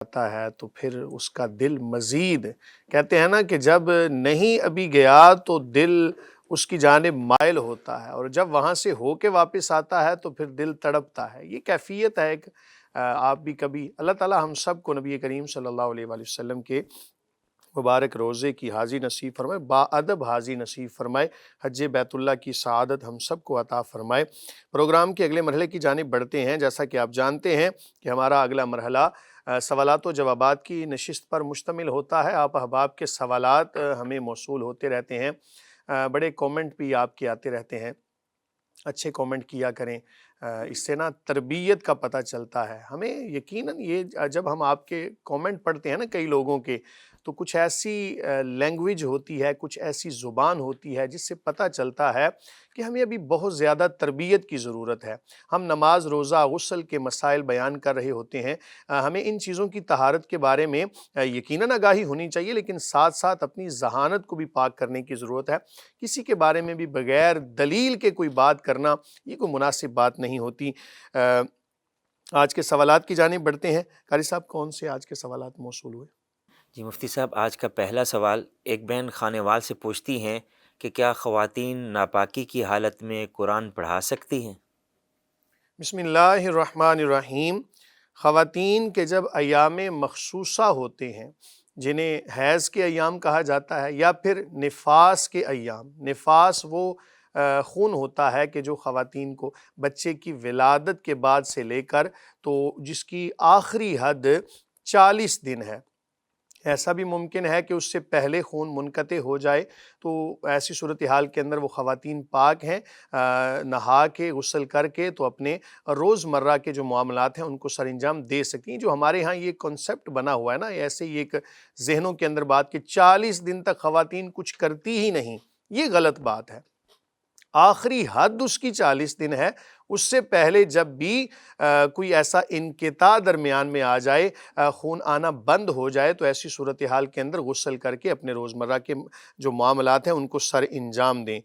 آتا ہے تو پھر اس کا دل مزید کہتے ہیں نا کہ جب نہیں ابھی گیا تو دل اس کی جانب مائل ہوتا ہے، اور جب وہاں سے ہو کے واپس آتا ہے تو پھر دل تڑپتا ہے۔ یہ کیفیت ہے ایک آپ بھی کبھی اللہ تعالیٰ ہم سب کو نبی کریم صلی اللہ علیہ وآلہ وسلم کے مبارک روزے کی حاضری نصیب فرمائے، با ادب حاضری نصیب فرمائے، حج بیت اللہ کی سعادت ہم سب کو عطا فرمائے۔ پروگرام کے اگلے مرحلے کی جانب بڑھتے ہیں۔ جیسا کہ آپ جانتے ہیں کہ ہمارا اگلا مرحلہ سوالات و جوابات کی نشست پر مشتمل ہوتا ہے۔ آپ احباب کے سوالات ہمیں موصول ہوتے رہتے ہیں، بڑے کومنٹ بھی آپ کے آتے رہتے ہیں، اچھے کومنٹ کیا کریں، اس سے نا تربیت کا پتہ چلتا ہے ہمیں۔ یقیناً یہ جب ہم آپ کے کومنٹ پڑھتے ہیں نا کئی لوگوں کے، تو کچھ ایسی لینگویج ہوتی ہے، کچھ ایسی زبان ہوتی ہے جس سے پتہ چلتا ہے کہ ہمیں ابھی بہت زیادہ تربیت کی ضرورت ہے۔ ہم نماز، روزہ، غسل کے مسائل بیان کر رہے ہوتے ہیں، ہمیں ان چیزوں کی طہارت کے بارے میں یقیناً آگاہی ہونی چاہیے، لیکن ساتھ ساتھ اپنی ذہانت کو بھی پاک کرنے کی ضرورت ہے۔ کسی کے بارے میں بھی بغیر دلیل کے کوئی بات کرنا یہ کوئی مناسب بات نہیں ہوتی۔ آج کے سوالات کی جانب بڑھتے ہیں۔ قاری صاحب کون سے آج کے سوالات موصول ہوئے؟ جی مفتی صاحب، آج کا پہلا سوال ایک بہن خانے وال سے پوچھتی ہیں کہ کیا خواتین ناپاکی کی حالت میں قرآن پڑھا سکتی ہیں؟ بسم اللہ الرحمن الرحیم۔ خواتین کے جب ایام مخصوصہ ہوتے ہیں، جنہیں حیض کے ایام کہا جاتا ہے، یا پھر نفاس کے ایام، نفاس وہ خون ہوتا ہے کہ جو خواتین کو بچے کی ولادت کے بعد سے لے کر تو جس کی آخری حد 40 دن ہے، ایسا بھی ممکن ہے کہ اس سے پہلے خون منقطع ہو جائے، تو ایسی صورتحال کے اندر وہ خواتین پاک ہیں، نہا کے غسل کر کے تو اپنے روزمرہ کے جو معاملات ہیں ان کو سر انجام دے سکتی ہیں۔ جو ہمارے ہاں یہ کنسپٹ بنا ہوا ہے نا، ایسے ہی ایک ذہنوں کے اندر بات کہ 40 دن تک خواتین کچھ کرتی ہی نہیں، یہ غلط بات ہے۔ آخری حد اس کی 40 دن ہے، اس سے پہلے جب بھی کوئی ایسا انقطاع درمیان میں آ جائے، خون آنا بند ہو جائے، تو ایسی صورتحال کے اندر غسل کر کے اپنے روزمرہ کے جو معاملات ہیں ان کو سر انجام دیں۔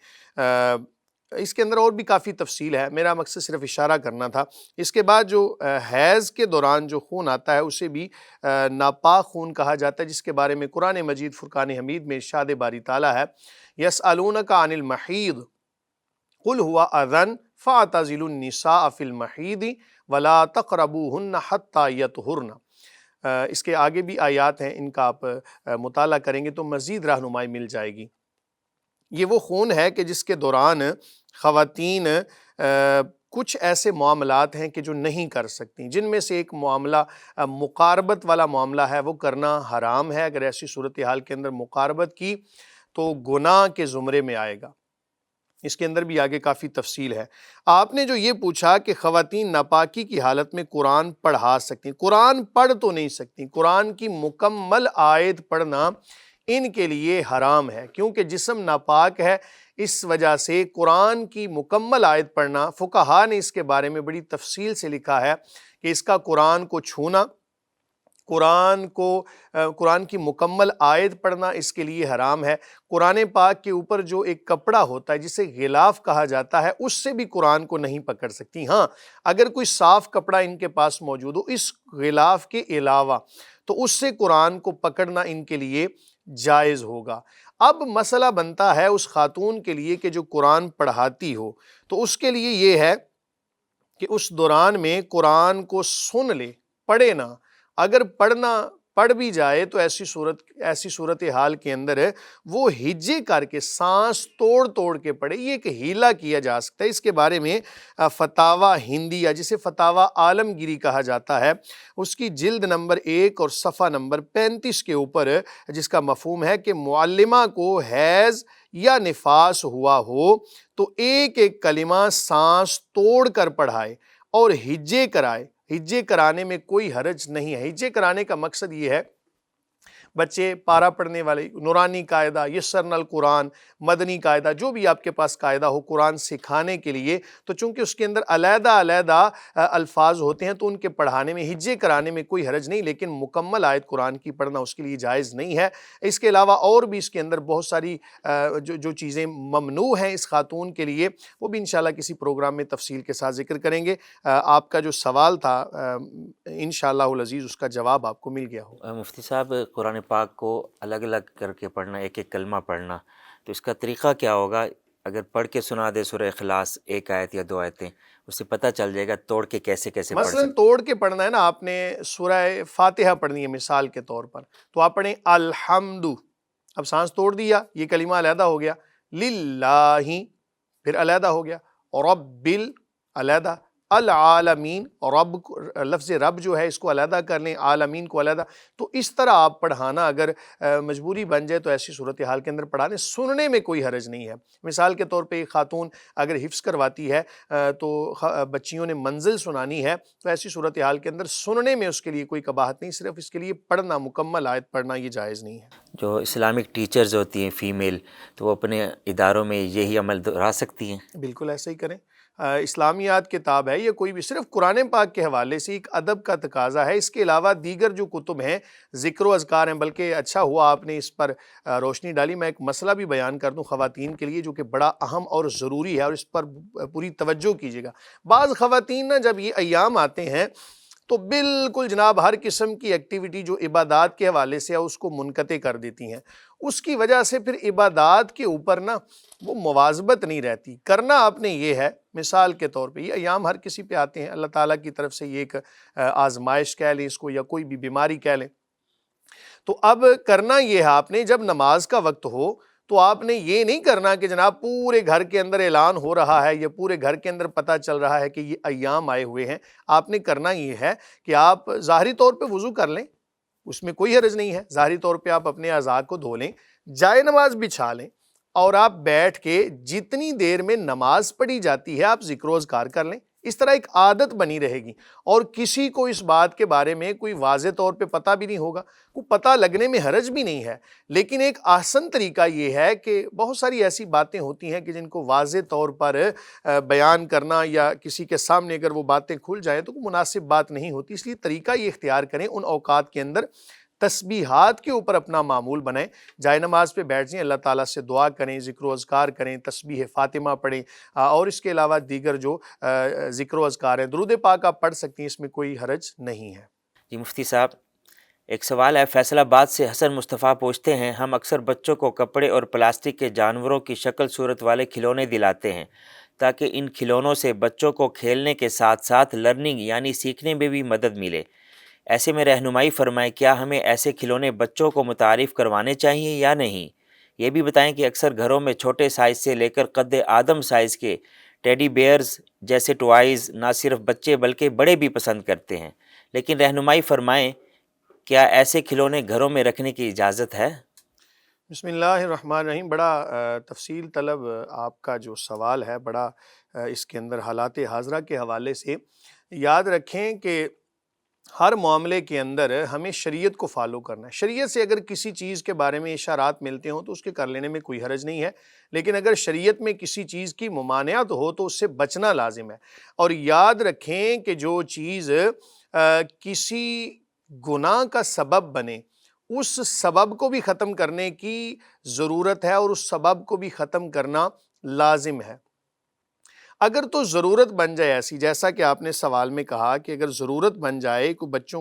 اس کے اندر اور بھی کافی تفصیل ہے، میرا مقصد صرف اشارہ کرنا تھا۔ اس کے بعد جو حیض کے دوران جو خون آتا ہے اسے بھی ناپاک خون کہا جاتا ہے، جس کے بارے میں قرآن مجید فرقان حمید میں ارشاد باری تعالیٰ ہے، یسألونک عن المحیض قل هو اذن فاعتزلوا النساء فی المحیض ولا تقربوهن حتی یطہرن۔ اس کے آگے بھی آیات ہیں، ان کا آپ مطالعہ کریں گے تو مزید رہنمائی مل جائے گی۔ یہ وہ خون ہے کہ جس کے دوران خواتین کچھ ایسے معاملات ہیں کہ جو نہیں کر سکتی، جن میں سے ایک معاملہ مقاربت والا معاملہ ہے، وہ کرنا حرام ہے۔ اگر ایسی صورتحال کے اندر مقاربت کی تو گناہ کے زمرے میں آئے گا۔ اس کے اندر بھی آگے کافی تفصیل ہے۔ آپ نے جو یہ پوچھا کہ خواتین ناپاکی کی حالت میں قرآن پڑھا سکتی، قرآن پڑھ تو نہیں سکتی، قرآن کی مکمل آیت پڑھنا ان کے لیے حرام ہے، کیونکہ جسم ناپاک ہے، اس وجہ سے قرآن کی مکمل آیت پڑھنا، فقہا نے اس کے بارے میں بڑی تفصیل سے لکھا ہے کہ اس کا قرآن کو چھونا، قرآن کی مکمل آیت پڑھنا اس کے لیے حرام ہے۔ قرآن پاک کے اوپر جو ایک کپڑا ہوتا ہے جسے غلاف کہا جاتا ہے، اس سے بھی قرآن کو نہیں پکڑ سکتی۔ ہاں، اگر کوئی صاف کپڑا ان کے پاس موجود ہو اس غلاف کے علاوہ، تو اس سے قرآن کو پکڑنا ان کے لیے جائز ہوگا۔ اب مسئلہ بنتا ہے اس خاتون کے لیے کہ جو قرآن پڑھاتی ہو، تو اس کے لیے یہ ہے کہ اس دوران میں قرآن کو سن لے، پڑھے نہ۔ اگر پڑھ بھی جائے تو ایسی صورتحال کے اندر وہ ہجے کر کے سانس توڑ کے پڑھے، یہ ایک ہیلا کیا جا سکتا ہے۔ اس کے بارے میں فتاوی ہندیہ، جسے فتاوی عالمگیری کہا جاتا ہے، اس کی جلد نمبر 1 اور صفحہ نمبر 35 کے اوپر، جس کا مفہوم ہے کہ معلمہ کو حیض یا نفاس ہوا ہو تو ایک ایک کلمہ سانس توڑ کر پڑھائے اور ہجے کرائے۔ ہجے کرانے میں کوئی حرج نہیں ہے۔ ہجے کرانے کا مقصد یہ ہے بچے پارا پڑھنے والے نورانی قاعدہ، یسرنا القرآن، مدنی قاعدہ، جو بھی آپ کے پاس قاعدہ ہو قرآن سکھانے کے لیے، تو چونکہ اس کے اندر علیحدہ علیحدہ الفاظ ہوتے ہیں تو ان کے پڑھانے میں ہجے کرانے میں کوئی حرج نہیں، لیکن مکمل آیت قرآن کی پڑھنا اس کے لیے جائز نہیں ہے۔ اس کے علاوہ اور بھی اس کے اندر بہت ساری جو چیزیں ممنوع ہیں اس خاتون کے لیے، وہ بھی انشاءاللہ کسی پروگرام میں تفصیل کے ساتھ ذکر کریں گے۔ آپ کا جو سوال تھا انشاءاللہ العزیز اس کا جواب آپ کو مل گیا ہوگا۔ مفتی صاحب، قرآن پاک کو الگ الگ کر کے پڑھنا، ایک ایک کلمہ پڑھنا، تو اس کا طریقہ کیا ہوگا؟ اگر پڑھ کے سنا دے سورہ اخلاص ایک آیت یا دو آیتیں، اس سے پتہ چل جائے گا توڑ کے کیسے کیسے پڑھ مثلا سکتے؟ توڑ کے پڑھنا ہے نا، آپ نے سورہ فاتحہ پڑھنی ہے مثال کے طور پر، تو آپ پڑھیں الحمد، اب سانس توڑ دیا، یہ کلمہ علیحدہ ہو گیا، للہ پھر علیحدہ ہو گیا، رب علیحدہ، العالمین، رب لفظ رب جو ہے اس کو علیحدہ کر لیں، عالمین کو علیحدہ، تو اس طرح آپ پڑھانا اگر مجبوری بن جائے تو ایسی صورتحال کے اندر پڑھانے سننے میں کوئی حرج نہیں ہے۔ مثال کے طور پہ ایک خاتون اگر حفظ کرواتی ہے تو بچیوں نے منزل سنانی ہے، تو ایسی صورتحال کے اندر سننے میں اس کے لیے کوئی قباحت نہیں، صرف اس کے لیے پڑھنا، مکمل آیت پڑھنا یہ جائز نہیں ہے۔ جو اسلامک ٹیچرز ہوتی ہیں فیمیل، تو وہ اپنے اداروں میں یہی عمل دہرا سکتی ہیں؟ بالکل ایسا ہی کریں۔ اسلامیات کتاب ہے، یہ کوئی بھی صرف قرآن پاک کے حوالے سے ایک ادب کا تقاضا ہے، اس کے علاوہ دیگر جو کتب ہیں، ذکر و اذکار ہیں، بلکہ اچھا ہوا آپ نے اس پر روشنی ڈالی۔ میں ایک مسئلہ بھی بیان کر دوں خواتین کے لیے جو کہ بڑا اہم اور ضروری ہے، اور اس پر پوری توجہ کیجیے گا۔ بعض خواتین نا جب یہ ایام آتے ہیں تو بالکل جناب ہر قسم کی ایکٹیویٹی جو عبادات کے حوالے سے ہے اس کو منقطع کر دیتی ہیں، اس کی وجہ سے پھر عبادات کے اوپر نا وہ مواظبت نہیں رہتی۔ کرنا آپ نے یہ ہے، مثال کے طور پہ یہ ایام ہر کسی پہ آتے ہیں، اللہ تعالیٰ کی طرف سے یہ ایک آزمائش کہہ لیں اس کو، یا کوئی بھی بیماری کہہ لیں، تو اب کرنا یہ ہے آپ نے جب نماز کا وقت ہو تو آپ نے یہ نہیں کرنا کہ جناب پورے گھر کے اندر اعلان ہو رہا ہے یا پورے گھر کے اندر پتہ چل رہا ہے کہ یہ ایام آئے ہوئے ہیں۔ آپ نے کرنا یہ ہے کہ آپ ظاہری طور پہ وضو کر لیں، اس میں کوئی حرج نہیں ہے، ظاہری طور پہ آپ اپنے اعضاء کو دھو لیں، جائے نماز بچھا لیں، اور آپ بیٹھ کے جتنی دیر میں نماز پڑھی جاتی ہے آپ ذکر و اذکار کر لیں۔ اس طرح ایک عادت بنی رہے گی، اور کسی کو اس بات کے بارے میں کوئی واضح طور پہ پتہ بھی نہیں ہوگا، کوئی پتہ لگنے میں حرج بھی نہیں ہے۔ لیکن ایک آسن طریقہ یہ ہے کہ بہت ساری ایسی باتیں ہوتی ہیں کہ جن کو واضح طور پر بیان کرنا یا کسی کے سامنے اگر وہ باتیں کھل جائیں تو کوئی مناسب بات نہیں ہوتی، اس لیے طریقہ یہ اختیار کریں ان اوقات کے اندر تسبیحات کے اوپر اپنا معمول بنائیں، جائے نماز پہ بیٹھ جائیں، اللہ تعالیٰ سے دعا کریں، ذکر و اذکار کریں، تسبیح فاطمہ پڑھیں، اور اس کے علاوہ دیگر جو ذکر و اذکار ہیں، درود پاک آپ پڑھ سکتی ہیں، اس میں کوئی حرج نہیں ہے۔ جی مفتی صاحب، ایک سوال ہے فیصل آباد سے حسن مصطفیٰ پوچھتے ہیں، ہم اکثر بچوں کو کپڑے اور پلاسٹک کے جانوروں کی شکل صورت والے کھلونے دلاتے ہیں تاکہ ان کھلونوں سے بچوں کو کھیلنے کے ساتھ ساتھ لرننگ یعنی سیکھنے میں بھی مدد ملے۔ ایسے میں رہنمائی فرمائیں، کیا ہمیں ایسے کھلونے بچوں کو متعارف کروانے چاہیے یا نہیں؟ یہ بھی بتائیں کہ اکثر گھروں میں چھوٹے سائز سے لے کر قد آدم سائز کے ٹیڈی بیئرز جیسے ٹوائز نہ صرف بچے بلکہ بڑے بھی پسند کرتے ہیں، لیکن رہنمائی فرمائیں کیا ایسے کھلونے گھروں میں رکھنے کی اجازت ہے؟ بسم اللہ الرحمن الرحیم۔ بڑا تفصیل طلب آپ کا جو سوال ہے، بڑا اس کے اندر حالات حاضرہ کے حوالے سے یاد رکھیں کہ ہر معاملے کے اندر ہمیں شریعت کو فالو کرنا ہے۔ شریعت سے اگر کسی چیز کے بارے میں اشارات ملتے ہوں تو اس کے کر لینے میں کوئی حرج نہیں ہے، لیکن اگر شریعت میں کسی چیز کی ممانعت ہو تو اس سے بچنا لازم ہے۔ اور یاد رکھیں کہ جو چیز کسی گناہ کا سبب بنے اس سبب کو بھی ختم کرنے کی ضرورت ہے، اور اس سبب کو بھی ختم کرنا لازم ہے۔ اگر تو ضرورت بن جائے ایسی، جیسا کہ آپ نے سوال میں کہا کہ اگر ضرورت بن جائے کوئی بچوں